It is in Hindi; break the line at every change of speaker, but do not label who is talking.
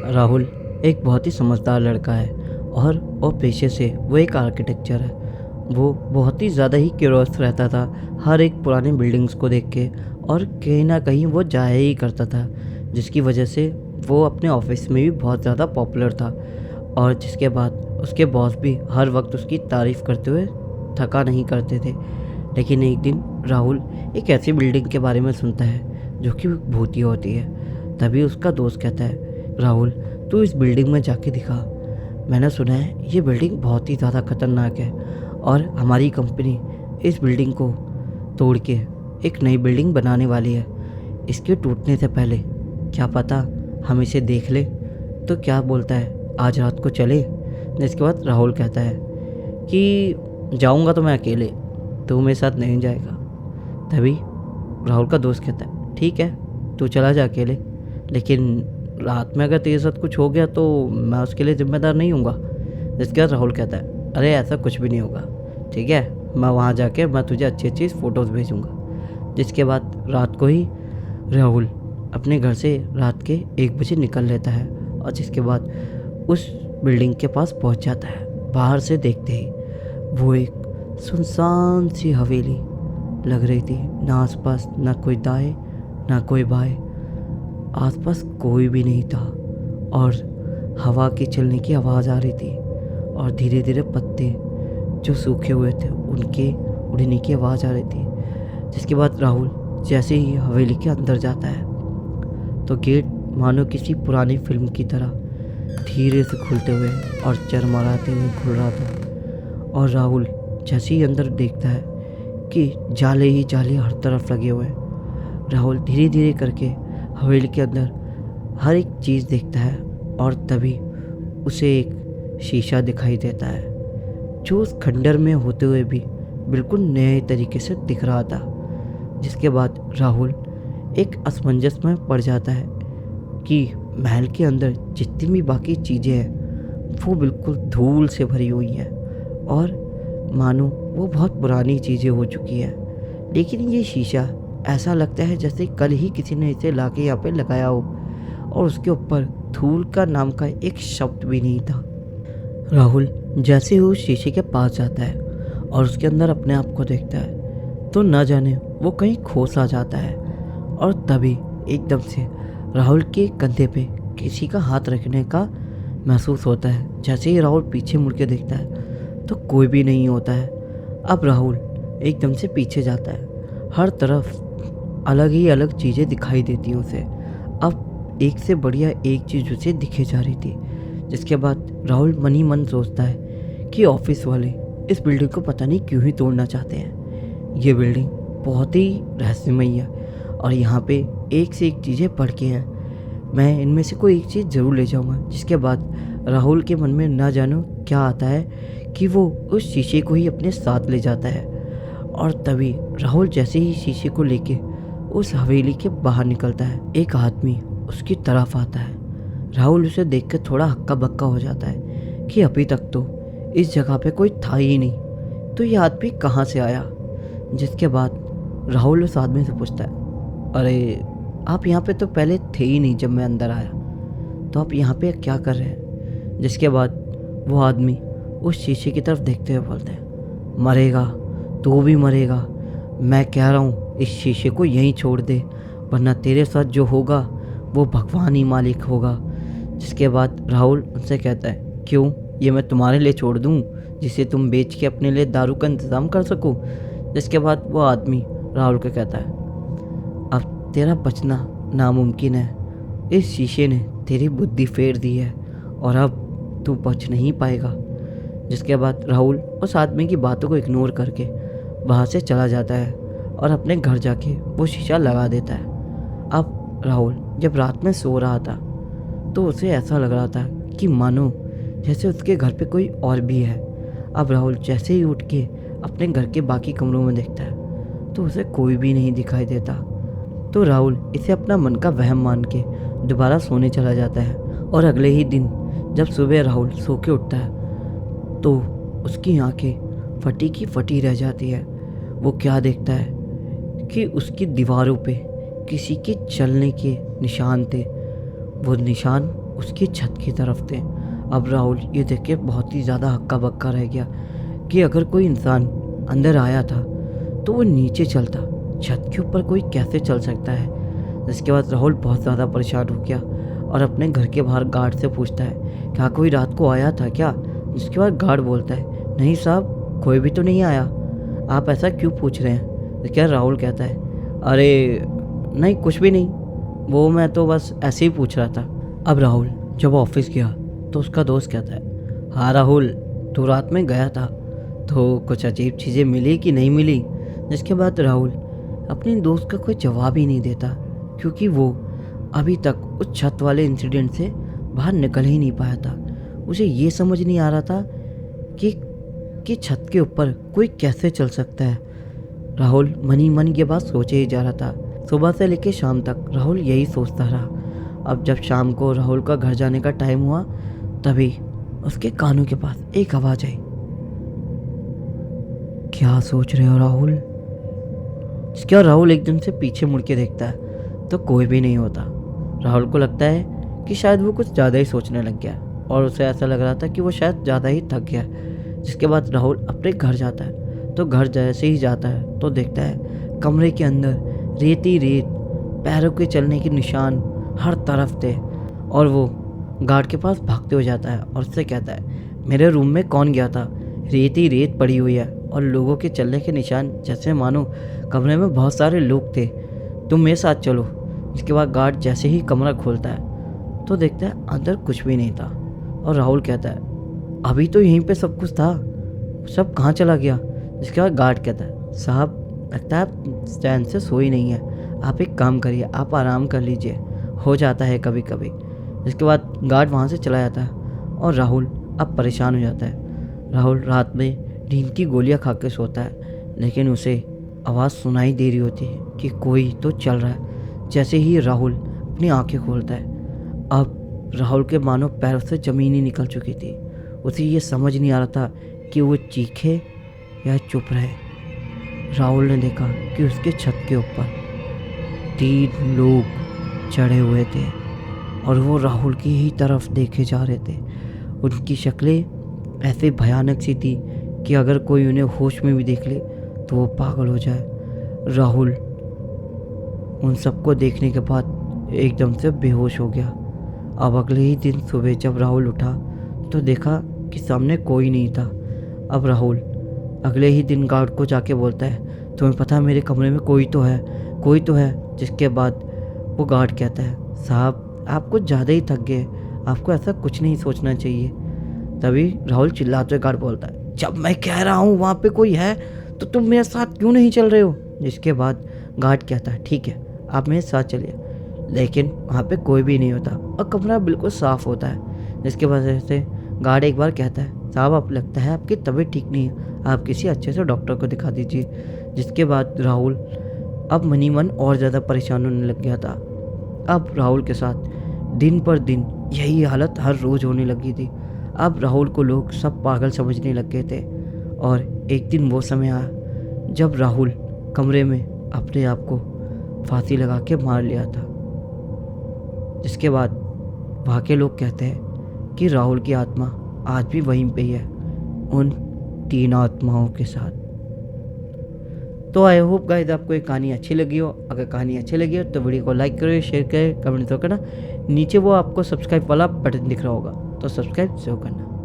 राहुल एक बहुत ही समझदार लड़का है और पेशे से वो एक आर्किटेक्चर है। वो बहुत ही ज़्यादा ही क्यूरियस रहता था हर एक पुरानी बिल्डिंग्स को देख के, और कहीं ना कहीं वो जाया ही करता था, जिसकी वजह से वो अपने ऑफिस में भी बहुत ज़्यादा पॉपुलर था। और जिसके बाद उसके बॉस भी हर वक्त उसकी तारीफ़ करते हुए थका नहीं करते थे। लेकिन एक दिन राहुल एक ऐसी बिल्डिंग के बारे में सुनता है जो कि भूतिया होती है। तभी उसका दोस्त कहता है, राहुल तू इस बिल्डिंग में जाके दिखा, मैंने सुना है ये बिल्डिंग बहुत ही ज़्यादा खतरनाक है और हमारी कंपनी इस बिल्डिंग को तोड़ के एक नई बिल्डिंग बनाने वाली है। इसके टूटने से पहले क्या पता हम इसे देख ले, तो क्या बोलता है आज रात को चले। इसके बाद राहुल कहता है कि जाऊंगा तो मैं अकेले, तू मेरे साथ नहीं जाएगा। तभी राहुल का दोस्त कहता है ठीक है तू चला जा अकेले, लेकिन रात में अगर तेरे साथ कुछ हो गया तो मैं उसके लिए ज़िम्मेदार नहीं हूँगा। जिसके बाद राहुल कहता है अरे ऐसा कुछ भी नहीं होगा, ठीक है मैं वहाँ जाके मैं तुझे अच्छी अच्छी फ़ोटोज़ भेजूँगा। जिसके बाद रात को ही राहुल अपने घर से रात के 1 बजे निकल लेता है और जिसके बाद उस बिल्डिंग के पास पहुँच जाता है। बाहर से देखते ही वो एक सुनसान सी हवेली लग रही थी, ना आसपास ना कोई दाएं ना कोई बाएं, आसपास कोई भी नहीं था और हवा के चलने की आवाज़ आ रही थी और धीरे धीरे पत्ते जो सूखे हुए थे उनके उड़ने की आवाज़ आ रही थी। जिसके बाद राहुल जैसे ही हवेली के अंदर जाता है तो गेट मानो किसी पुरानी फिल्म की तरह धीरे से खुलते हुए और चरमराते हुए खुल रहा था। और राहुल जैसे ही अंदर देखता है कि जाले ही जाले हर तरफ लगे हुए हैं। राहुल धीरे धीरे करके हवेली के अंदर हर एक चीज़ देखता है और तभी उसे एक शीशा दिखाई देता है जो उस खंडर में होते हुए भी बिल्कुल नए तरीके से दिख रहा था। जिसके बाद राहुल एक असमंजस में पड़ जाता है कि महल के अंदर जितनी भी बाकी चीज़ें हैं वो बिल्कुल धूल से भरी हुई हैं और मानो वो बहुत पुरानी चीज़ें हो चुकी हैं। लेकिन ये शीशा ऐसा लगता है जैसे कल ही किसी ने इसे लाके यहाँ पे लगाया हो और उसके ऊपर धूल का नाम का एक शब्द भी नहीं था। राहुल जैसे ही उस शीशे के पास जाता है और उसके अंदर अपने आप को देखता है तो न जाने वो कहीं खो सा जाता है। और तभी एकदम से राहुल के कंधे पे किसी का हाथ रखने का महसूस होता है। जैसे ही राहुल पीछे मुड़ के देखता है तो कोई भी नहीं होता है। अब राहुल एकदम से पीछे जाता है, हर तरफ अलग ही अलग चीज़ें दिखाई देती हैं उसे। अब एक से बढ़िया एक चीज़ उसे दिखे जा रही थी। जिसके बाद राहुल मन ही मन सोचता है कि ऑफिस वाले इस बिल्डिंग को पता नहीं क्यों ही तोड़ना चाहते हैं। ये बिल्डिंग बहुत ही रहस्यमयी है और यहाँ पे एक से एक चीज़ें पढ़ के हैं, मैं इनमें से कोई एक चीज़ ज़रूर ले जाऊँगा। जिसके बाद राहुल के मन में ना जानो क्या आता है कि वो उस शीशे को ही अपने साथ ले जाता है। और तभी राहुल जैसे ही शीशे को लेके उस हवेली के बाहर निकलता है, एक आदमी उसकी तरफ आता है। राहुल उसे देखकर थोड़ा हक्का बक्का हो जाता है कि अभी तक तो इस जगह पे कोई था ही नहीं, तो ये आदमी कहाँ से आया। जिसके बाद राहुल उस आदमी से पूछता है अरे आप यहाँ पे तो पहले थे ही नहीं, जब मैं अंदर आया तो आप यहाँ पे क्या कर रहे हैं। जिसके बाद वो आदमी उस शीशे की तरफ देखते हुए बोलता है मरेगा तू भी मरेगा, मैं कह रहा हूँ इस शीशे को यहीं छोड़ दे, वरना तेरे साथ जो होगा वो भगवान ही मालिक होगा। जिसके बाद राहुल उनसे कहता है क्यों, ये मैं तुम्हारे लिए छोड़ दूँ जिसे तुम बेच के अपने लिए दारू का इंतज़ाम कर सको। जिसके बाद वो आदमी राहुल को कहता है अब तेरा बचना नामुमकिन है, इस शीशे ने तेरी बुद्धि फेर दी है और अब तू बच नहीं पाएगा। जिसके बाद राहुल उस आदमी की बातों को इग्नोर करके वहाँ से चला जाता है और अपने घर जाके वो शीशा लगा देता है। अब राहुल जब रात में सो रहा था तो उसे ऐसा लग रहा था कि मानो जैसे उसके घर पे कोई और भी है। अब राहुल जैसे ही उठ के अपने घर के बाकी कमरों में देखता है तो उसे कोई भी नहीं दिखाई देता। तो राहुल इसे अपना मन का वहम मान के दोबारा सोने चला जाता है। और अगले ही दिन जब सुबह राहुल सो के उठता है तो उसकी आंखें फटी की फटी रह जाती है। वो क्या देखता है कि उसकी दीवारों पे किसी के चलने के निशान थे। वो निशान उसकी छत की तरफ थे। अब राहुल ये देख के बहुत ही ज़्यादा हक्का बक्का रह गया कि अगर कोई इंसान अंदर आया था तो वो नीचे चलता, छत के ऊपर कोई कैसे चल सकता है। जिसके बाद राहुल बहुत ज़्यादा परेशान हो गया और अपने घर के बाहर गार्ड से पूछता है क्या कोई रात को आया था क्या। जिसके बाद गार्ड बोलता है नहीं साहब, कोई भी तो नहीं आया, आप ऐसा क्यों पूछ रहे हैं। जिसके बाद राहुल कहता है अरे नहीं कुछ भी नहीं, वो मैं तो बस ऐसे ही पूछ रहा था। अब राहुल जब ऑफिस गया तो उसका दोस्त कहता है हाँ राहुल, तू रात में गया था तो कुछ अजीब चीज़ें मिली कि नहीं मिली। जिसके बाद राहुल अपने दोस्त का कोई जवाब ही नहीं देता क्योंकि वो अभी तक उस छत वाले इंसिडेंट से बाहर निकल ही नहीं पाया था। उसे ये समझ नहीं आ रहा था कि छत के ऊपर कोई कैसे चल सकता है। राहुल मन ही मन ये बात सोचे ही जा रहा था। सुबह से लेकर शाम तक राहुल यही सोचता रहा। अब जब शाम को राहुल का घर जाने का टाइम हुआ तभी उसके कानों के पास एक आवाज़ आई। क्या सोच रहे हो राहुल। इसके बाद राहुल एकदम से पीछे मुड़ के देखता है तो कोई भी नहीं होता। राहुल को लगता है कि शायद वो कुछ ज़्यादा ही सोचने लग गया और उसे ऐसा लग रहा था कि वो शायद ज़्यादा ही थक गया। जिसके बाद राहुल अपने घर जाता है तो घर जैसे ही जाता है तो देखता है कमरे के अंदर रेत ही रेत, पैरों के चलने के निशान हर तरफ थे। और वो गार्ड के पास भागते हुए जाता है और उससे कहता है मेरे रूम में कौन गया था, रेत ही रेत पड़ी हुई है और लोगों के चलने के निशान जैसे मानो कमरे में बहुत सारे लोग थे, तुम मेरे साथ चलो। इसके बाद गार्ड जैसे ही कमरा खोलता है तो देखता है अंदर कुछ भी नहीं था और राहुल कहता है अभी तो यहीं पे सब कुछ था, सब कहाँ चला गया। जिसके बाद गार्ड कहता है साहब लगता है आप चैन से सोई नहीं है, आप एक काम करिए, आप आराम कर लीजिए, हो जाता है कभी कभी। जिसके बाद गार्ड वहाँ से चला जाता है और राहुल अब परेशान हो जाता है। राहुल रात में नींद की गोलियाँ खा के सोता है लेकिन उसे आवाज़ सुनाई दे रही होती है कि कोई तो चल रहा है। जैसे ही राहुल अपनी आंखें खोलता है अब राहुल के मानो पैरों से ज़मीन ही निकल चुकी थी। उसे ये समझ नहीं आ रहा था कि वो चीखे या चुप रहे। राहुल ने देखा कि उसके छत के ऊपर 3 लोग चढ़े हुए थे और वो राहुल की ही तरफ देखे जा रहे थे। उनकी शक्लें ऐसे भयानक सी थी कि अगर कोई उन्हें होश में भी देख ले तो वो पागल हो जाए। राहुल उन सबको देखने के बाद एकदम से बेहोश हो गया। अब अगले ही दिन सुबह जब राहुल उठा तो देखा कि सामने कोई नहीं था। अब राहुल अगले ही दिन गार्ड को जाके बोलता है तुम्हें पता है मेरे कमरे में कोई तो है, कोई तो है। जिसके बाद वो गार्ड कहता है साहब आप कुछ ज़्यादा ही थक गए, आपको ऐसा कुछ नहीं सोचना चाहिए। तभी राहुल चिल्लाते हुए गार्ड बोलता है जब मैं कह रहा हूँ वहाँ पे कोई है तो तुम मेरे साथ क्यों नहीं चल रहे हो। जिसके बाद गार्ड कहता है ठीक है आप मेरे साथ चलिए, लेकिन वहाँ पे कोई भी नहीं होता और कमरा बिल्कुल साफ़ होता है। जिसके वजह से गार्ड एक बार कहता है साहब आप लगता है आपकी तबीयत ठीक नहीं है, आप किसी अच्छे से डॉक्टर को दिखा दीजिए। जिसके बाद राहुल अब मनी मन और ज़्यादा परेशान होने लग गया था। अब राहुल के साथ दिन पर दिन यही हालत हर रोज़ होने लगी थी। अब राहुल को लोग सब पागल समझने लग गए थे और एक दिन वो समय आया जब राहुल कमरे में अपने आप को फांसी लगा के मार लिया था। जिसके बाद वहाँ के लोग कहते हैं कि राहुल की आत्मा आज भी वहीं पे ही है उन 3 आत्माओं के साथ। तो आई होप गाइस आपको ये कहानी अच्छी लगी हो। अगर कहानी अच्छी लगी हो तो वीडियो को लाइक करो, शेयर करें, कमेंट तो करना। नीचे वो आपको सब्सक्राइब वाला बटन दिख रहा होगा तो सब्सक्राइब जरूर करना।